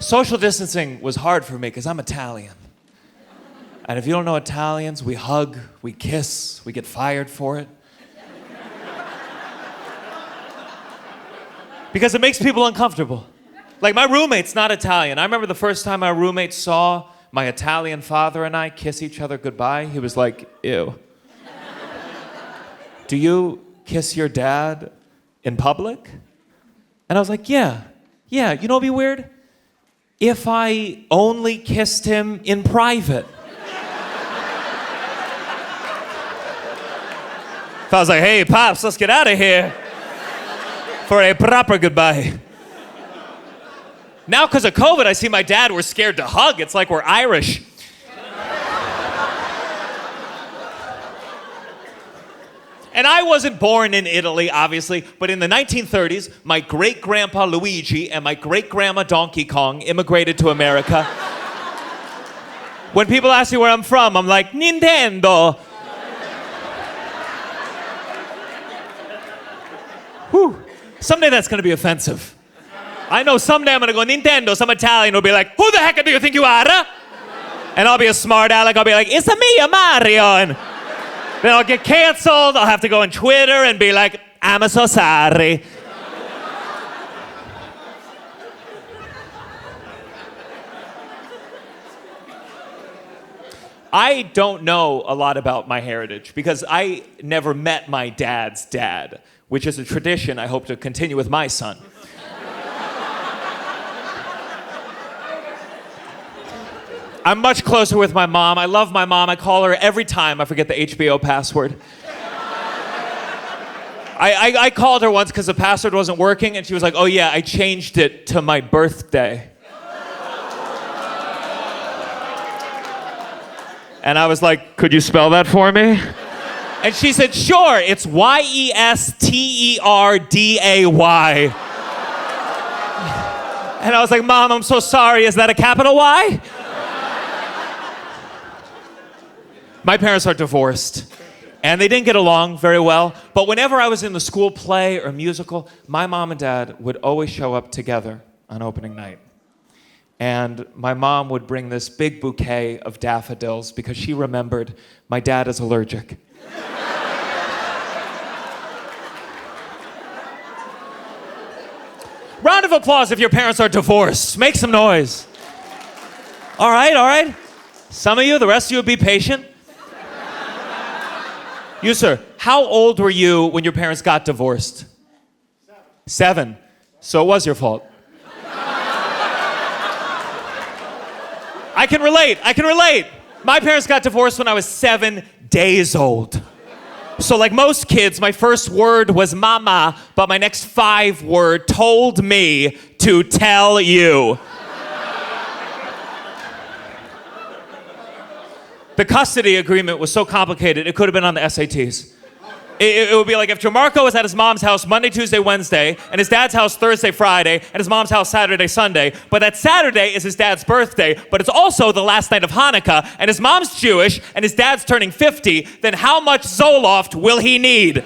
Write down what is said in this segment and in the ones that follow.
Social distancing was hard for me because I'm Italian. And if you don't know Italians, we hug, we kiss, we get fired for it. Because it makes people uncomfortable. Like, my roommate's not Italian. I remember the first time my roommate saw my Italian father and I kiss each other goodbye, he was like, ew. Do you kiss your dad in public? And I was like, yeah. You know what'd be weird? If I only kissed him in private. If I was like, hey, Pops, let's get out of here for a proper goodbye. Now, because of COVID, I see my dad, we're scared to hug. It's like we're Irish. And I wasn't born in Italy, obviously, but in the 1930s, my great-grandpa Luigi and my great-grandma Donkey Kong immigrated to America. When people ask me where I'm from, I'm like, Nintendo. Whew. Someday that's going to be offensive. I know someday I'm going to go, Nintendo, some Italian will be like, who the heck do you think you are? And I'll be a smart aleck, I'll be like, it's me, Mario. And then I'll get canceled, I'll have to go on Twitter and be like, I'm so sorry. I don't know a lot about my heritage because I never met my dad's dad, which is a tradition I hope to continue with my son. I'm much closer with my mom. I love my mom. I call her every time I forget the HBO password. I called her once because the password wasn't working, and she was like, oh yeah, I changed it to my birthday. And I was like, could you spell that for me? And she said, sure, it's Yesterday. And I was like, Mom, I'm so sorry, is that a capital Y? My parents are divorced, and they didn't get along very well, but whenever I was in the school play or musical, my mom and dad would always show up together on opening night. And my mom would bring this big bouquet of daffodils because she remembered my dad is allergic. Round of applause if your parents are divorced. Make some noise. All right. Some of you, the rest of you, be patient. You, sir, how old were you when your parents got divorced? 7. So it was your fault. I can relate. My parents got divorced when I was 7 days old. So like most kids, my first word was mama, but my next 5 word told me to tell you. The custody agreement was so complicated, it could have been on the SATs. It would be like if Gianmarco was at his mom's house Monday, Tuesday, Wednesday, and his dad's house Thursday, Friday, and his mom's house Saturday, Sunday, but that Saturday is his dad's birthday, but it's also the last night of Hanukkah, and his mom's Jewish, and his dad's turning 50, then how much Zoloft will he need?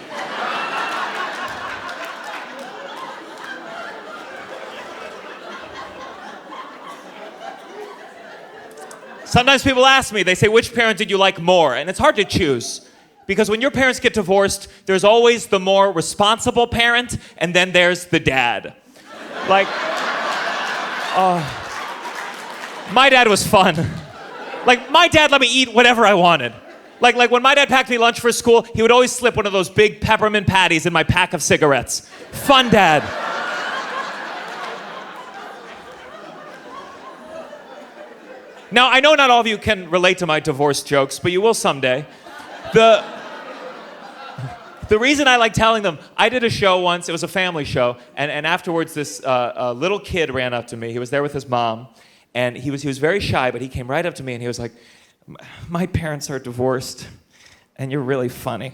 Sometimes people ask me, they say, which parent did you like more? And it's hard to choose. Because when your parents get divorced, there's always the more responsible parent, and then there's the dad. Like, my dad was fun. Like, my dad let me eat whatever I wanted. Like when my dad packed me lunch for school, he would always slip one of those big peppermint patties in my pack of cigarettes. Fun dad. Now, I know not all of you can relate to my divorce jokes, but you will someday. The reason I like telling them, I did a show once, it was a family show, and afterwards this little kid ran up to me. He was there with his mom, and he was very shy, but he came right up to me and he was like, my parents are divorced, and you're really funny.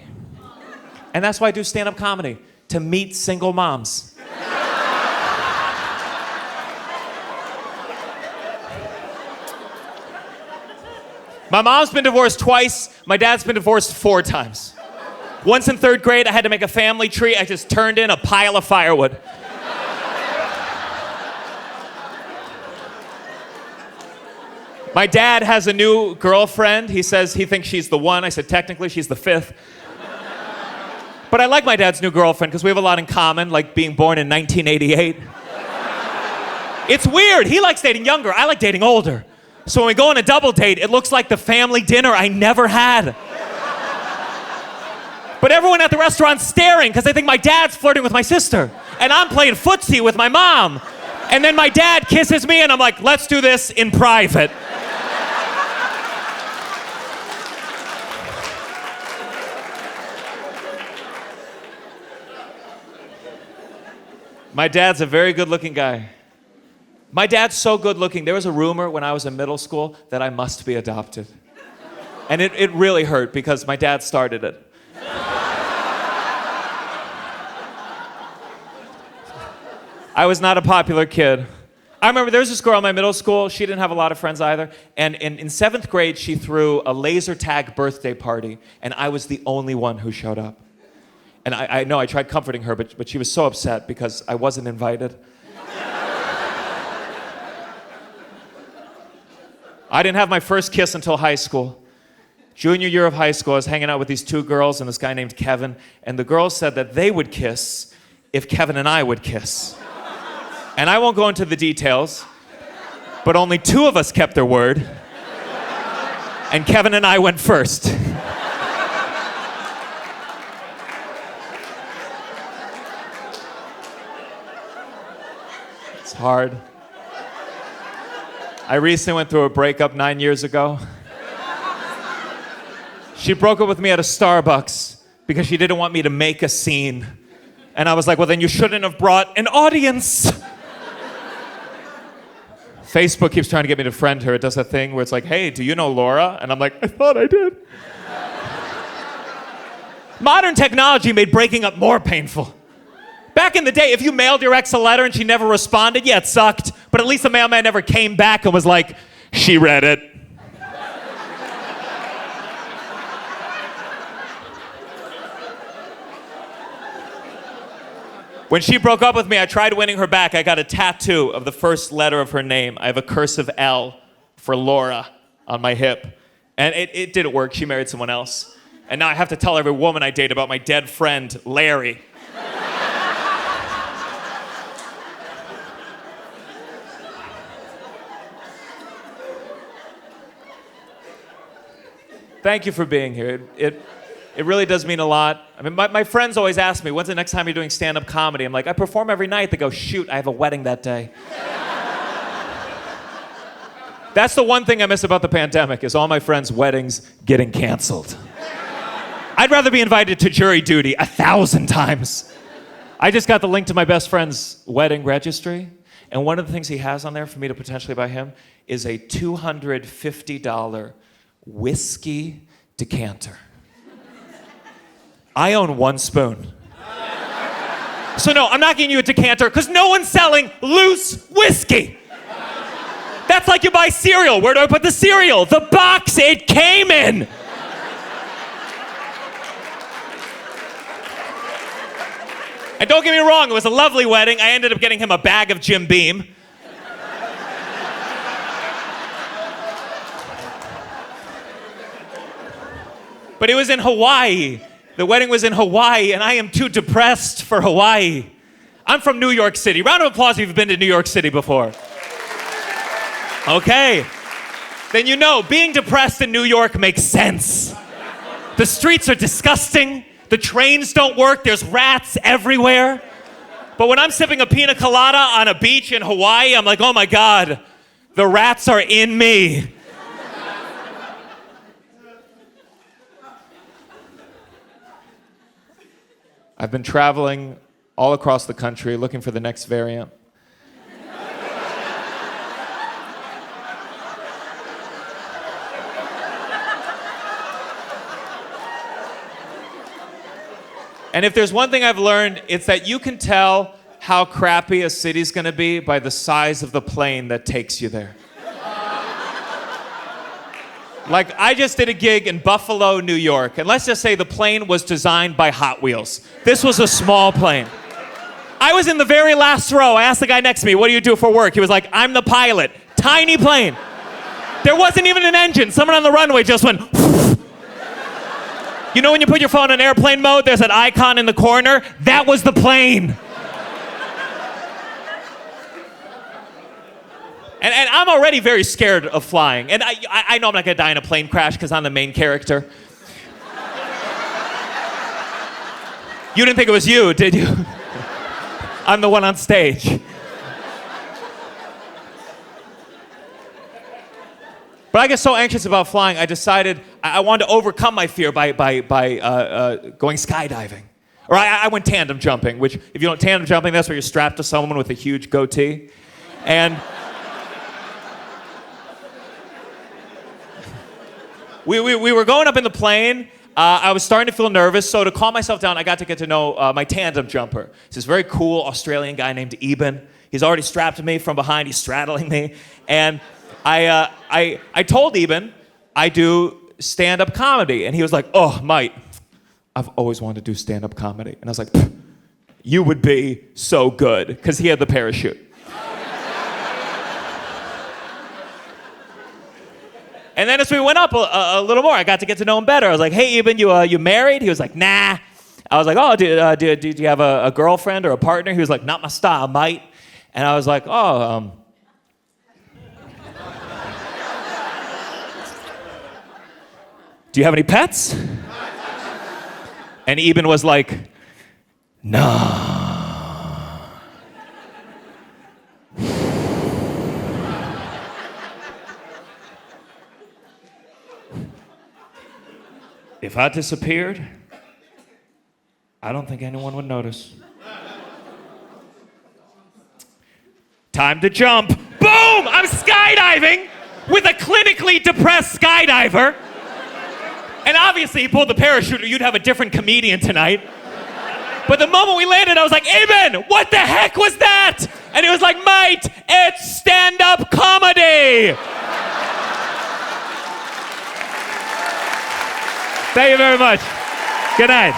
And that's why I do stand-up comedy, to meet single moms. My mom's been divorced twice. My dad's been divorced 4 times. Once in 3rd grade, I had to make a family tree. I just turned in a pile of firewood. My dad has a new girlfriend. He says he thinks she's the one. I said, technically, she's the fifth. But I like my dad's new girlfriend because we have a lot in common, like being born in 1988. It's weird. He likes dating younger. I like dating older. So when we go on a double date, it looks like the family dinner I never had. But everyone at the restaurant's staring because they think my dad's flirting with my sister. And I'm playing footsie with my mom. And then my dad kisses me and I'm like, let's do this in private. My dad's a very good-looking guy. My dad's so good-looking, there was a rumor when I was in middle school that I must be adopted. And it really hurt because my dad started it. I was not a popular kid. I remember there was this girl in my middle school, she didn't have a lot of friends either, and in 7th grade she threw a laser tag birthday party, and I was the only one who showed up. And I know I tried comforting her, but she was so upset because I wasn't invited. I didn't have my first kiss until high school. Junior year of high school, I was hanging out with these 2 girls and this guy named Kevin, and the girls said that they would kiss if Kevin and I would kiss. And I won't go into the details, but only 2 of us kept their word, and Kevin and I went first. It's hard. I recently went through a breakup 9 years ago. She broke up with me at a Starbucks because she didn't want me to make a scene. And I was like, well, then you shouldn't have brought an audience. Facebook keeps trying to get me to friend her. It does that thing where it's like, hey, do you know Laura? And I'm like, I thought I did. Modern technology made breaking up more painful. Back in the day, if you mailed your ex a letter and she never responded, yeah, it sucked. But at least the mailman never came back and was like, she read it. When she broke up with me, I tried winning her back. I got a tattoo of the first letter of her name. I have a cursive L for Laura on my hip. And it didn't work. She married someone else. And now I have to tell every woman I date about my dead friend, Larry. Thank you for being here. It really does mean a lot. I mean, my friends always ask me, when's the next time you're doing stand-up comedy? I'm like, I perform every night. They go, shoot, I have a wedding that day. That's the one thing I miss about the pandemic, is all my friends' weddings getting canceled. I'd rather be invited to jury duty 1,000 times. I just got the link to my best friend's wedding registry, and one of the things he has on there for me to potentially buy him is a $250 whiskey decanter. I own 1 spoon. So no, I'm not getting you a decanter because no one's selling loose whiskey. That's like you buy cereal. Where do I put the cereal? The box it came in. And don't get me wrong, it was a lovely wedding. I ended up getting him a bag of Jim Beam. But it was in Hawaii. The wedding was in Hawaii, and I am too depressed for Hawaii. I'm from New York City. Round of applause if you've been to New York City before. Okay. Then you know, being depressed in New York makes sense. The streets are disgusting. The trains don't work. There's rats everywhere. But when I'm sipping a pina colada on a beach in Hawaii, I'm like, oh my God, the rats are in me. I've been traveling all across the country looking for the next variant. And if there's one thing I've learned, it's that you can tell how crappy a city's gonna be by the size of the plane that takes you there. Like, I just did a gig in Buffalo, New York, and let's just say the plane was designed by Hot Wheels. This was a small plane. I was in the very last row. I asked the guy next to me, what do you do for work? He was like, I'm the pilot. Tiny plane. There wasn't even an engine. Someone on the runway just went. You know when you put your phone in airplane mode, there's an icon in the corner? That was the plane. And I'm already very scared of flying. And I know I'm not gonna die in a plane crash because I'm the main character. You didn't think it was you, did you? I'm the one on stage. But I get so anxious about flying, I decided I wanted to overcome my fear by going skydiving. Or I went tandem jumping, which, if you don't tandem jumping, that's where you're strapped to someone with a huge goatee. And we were going up in the plane. I was starting to feel nervous, so to calm myself down, I got to get to know my tandem jumper. He's this very cool Australian guy named Eben. He's already strapped to me from behind. He's straddling me. And I told Eben I do stand-up comedy. And he was like, oh, mate, I've always wanted to do stand-up comedy. And I was like, you would be so good, because he had the parachute. And then as we went up a little more, I got to get to know him better. I was like, hey, Eben, you married? He was like, nah. I was like, oh, do you have a girlfriend or a partner? He was like, not my style, mate. And I was like, oh, do you have any pets? And Eben was like, nah. If I disappeared, I don't think anyone would notice. Time to jump. Boom! I'm skydiving with a clinically depressed skydiver. And obviously he pulled the parachute or you'd have a different comedian tonight. But the moment we landed, I was like, Eben, what the heck was that? And he was like, mate, it's stand-up comedy. Thank you very much. Good night.